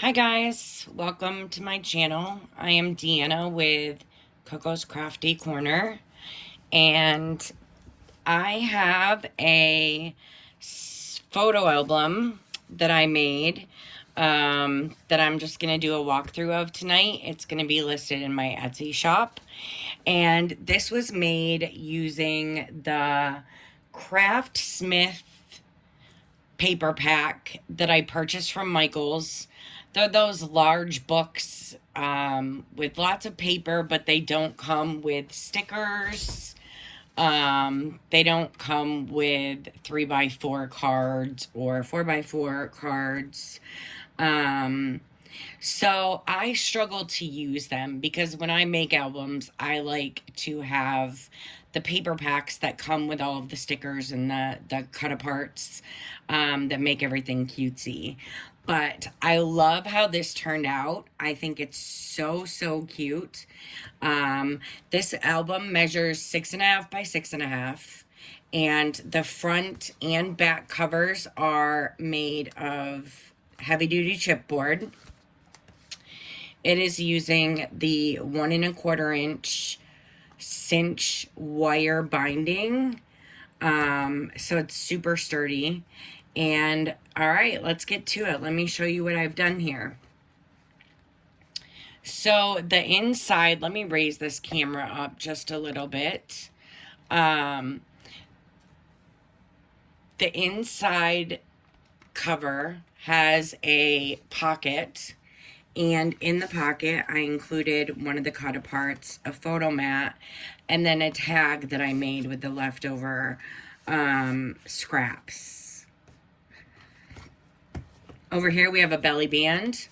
Hi guys, welcome to my channel. I am Deanna with Coco's Crafty Corner, and I have a photo album that I made that I'm just going to do a walkthrough of tonight. It's going to be listed in my Etsy shop, and this was made using the Craftsmith paper pack that I purchased from Michael's. They're those large books with lots of paper, but they don't come with stickers. They don't come with 3x4 cards or 4x4 cards. So I struggle to use them because when I make albums, I like to have the paper packs that come with all of the stickers and the cut aparts that make everything cutesy. But I love how this turned out. I think it's so cute. This album measures 6.5 by 6.5. And the front and back covers are made of heavy duty chipboard. It is using the 1 1/4 inch cinch wire binding. So it's super sturdy. And all right, let's get to it. Let me show you what I've done here. So the inside, let me raise this camera up just a little bit. The inside cover has a pocket, and in the pocket I included one of the cut aparts, a photo mat, and then a tag that I made with the leftover scraps. Over here we have a belly band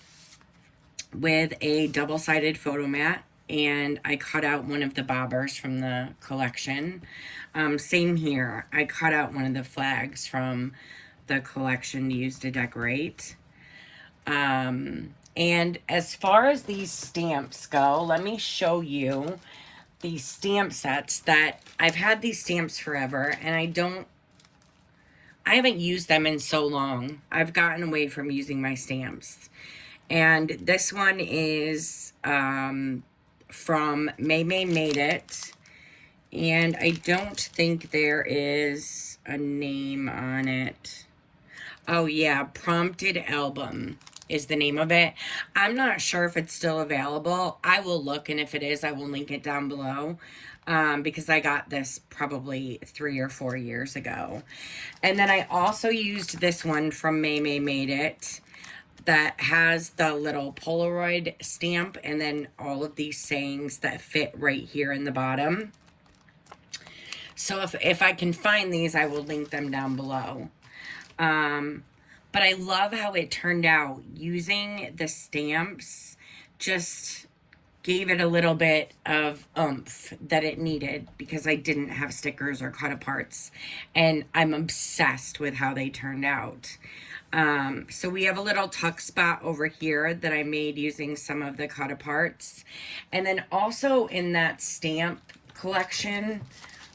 with a double-sided photo mat, and I cut out one of the bobbers from the collection. Same here, I cut out one of the flags from the collection to use to decorate. And as far as these stamps go, let me show you these stamp sets that I've had these stamps forever, and I haven't used them in so long. I've gotten away from using my stamps. And this one is from Made It. And I don't think there is a name on it. Oh yeah, Prompted Album is the name of it. I'm not sure if it's still available. I will look, and if it is, I will link it down below. Because I got this probably 3 or 4 years ago. And then I also used this one from Made It that has the little Polaroid stamp and then all of these sayings that fit right here in the bottom. So if I can find these, I will link them down below. But I love how it turned out. Using the stamps just gave it a little bit of oomph that it needed because I didn't have stickers or cut aparts. And I'm obsessed with how they turned out. So we have a little tuck spot over here that I made using some of the cut aparts. And then also in that stamp collection,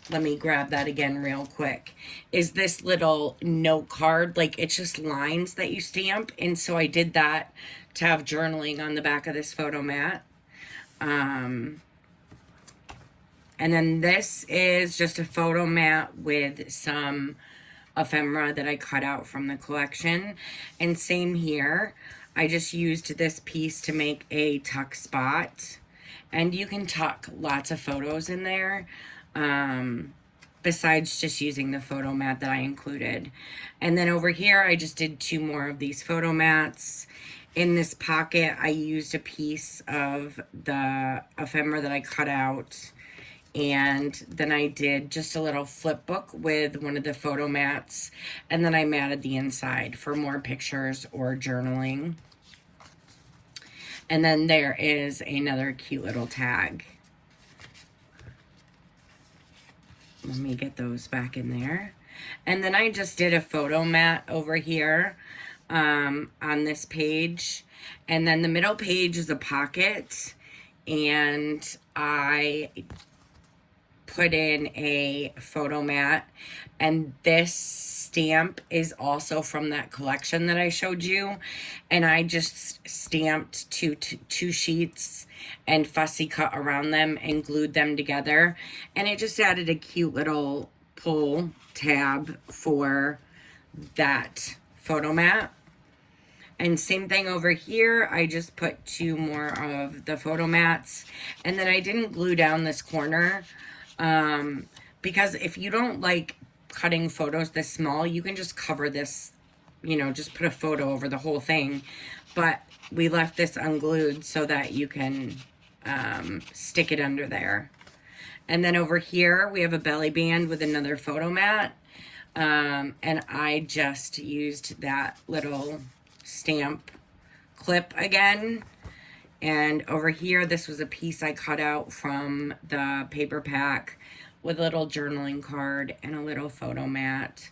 let me grab that again real quick, is this little note card. Like, it's just lines that you stamp. And so I did that to have journaling on the back of this photo mat. And then this is just a photo mat with some ephemera that I cut out from the collection. And same here, I just used this piece to make a tuck spot. And you can tuck lots of photos in there, besides just using the photo mat that I included. And then over here, I just did 2 more of these photo mats. In this pocket, I used a piece of the ephemera that I cut out. And then I did just a little flip book with one of the photo mats. And then I matted the inside for more pictures or journaling. And then there is another cute little tag. Let me get those back in there. And then I just did a photo mat over here on this page. And then the middle page is a pocket. And I put in a photo mat, and this stamp is also from that collection that I showed you, and I just stamped two sheets and fussy cut around them and glued them together, and it just added a cute little pull tab for that photo mat. And same thing over here, I just put 2 more of the photo mats, and then I didn't glue down this corner, because if you don't like cutting photos this small, you can just cover this, you know, just put a photo over the whole thing. But we left this unglued so that you can stick it under there. And then over here, we have a belly band with another photo mat. And I just used that little stamp clip again. And over here, this was a piece I cut out from the paper pack with a little journaling card and a little photo mat.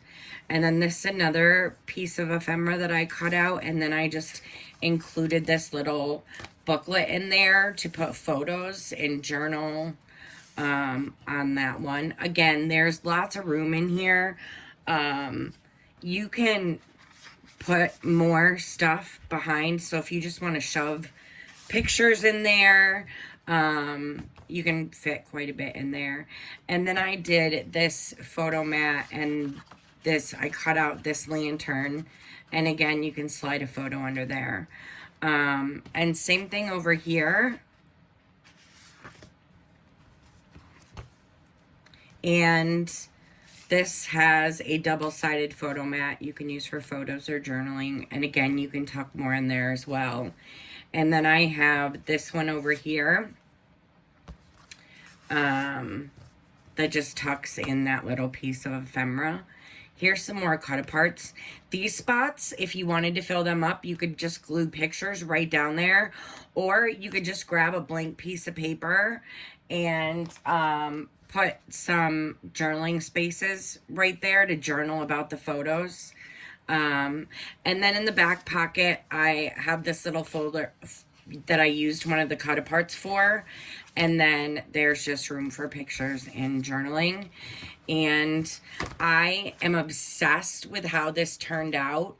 And then this is another piece of ephemera that I cut out, and then I just included this little booklet in there to put photos and journal on that one. Again, there's lots of room in here. You can put more stuff behind, so if you just want to shove pictures in there, you can fit quite a bit in there. And then I did this photo mat, and this, I cut out this lantern, and again, you can slide a photo under there. And same thing over here. And this has a double-sided photo mat you can use for photos or journaling. And again, you can tuck more in there as well. And then I have this one over here that just tucks in that little piece of ephemera. Here's some more cut aparts. These spots, if you wanted to fill them up, you could just glue pictures right down there, or you could just grab a blank piece of paper and put some journaling spaces right there to journal about the photos. And then in the back pocket, I have this little folder that I used one of the cut aparts for, and then there's just room for pictures and journaling. And I am obsessed with how this turned out.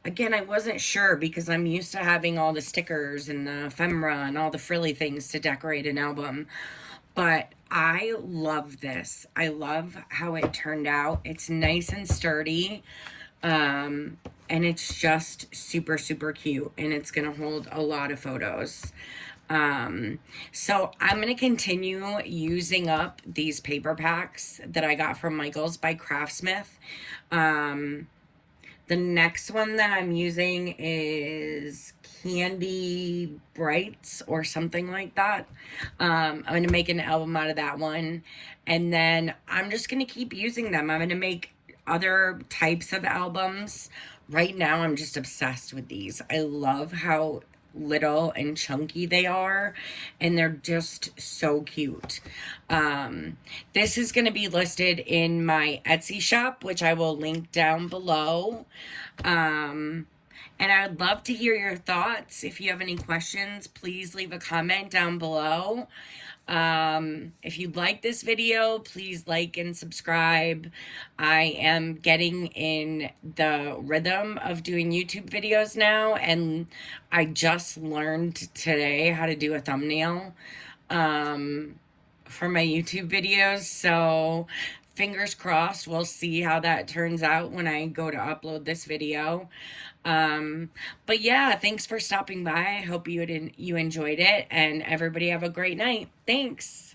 Again, I wasn't sure because I'm used to having all the stickers and the ephemera and all the frilly things to decorate an album, but I love this. I love how it turned out. It's nice and sturdy. And it's just super, super cute, and it's going to hold a lot of photos. So I'm going to continue using up these paper packs that I got from Michaels by Craftsmith. The next one that I'm using is Candy Brights or something like that. I'm going to make an album out of that one, and then I'm just going to keep using them. I'm going to make other types of albums. Right now, I'm just obsessed with these. I love how little and chunky they are, and they're just so cute. This is going to be listed in my Etsy shop, which I will link down below. And I'd love to hear your thoughts. If you have any questions, please leave a comment down below. If you like this video, please like and subscribe. I am getting in the rhythm of doing YouTube videos now, and I just learned today how to do a thumbnail for my YouTube videos, so fingers crossed. We'll see how that turns out when I go to upload this video. But yeah, thanks for stopping by. I hope you enjoyed it, and everybody have a great night. Thanks.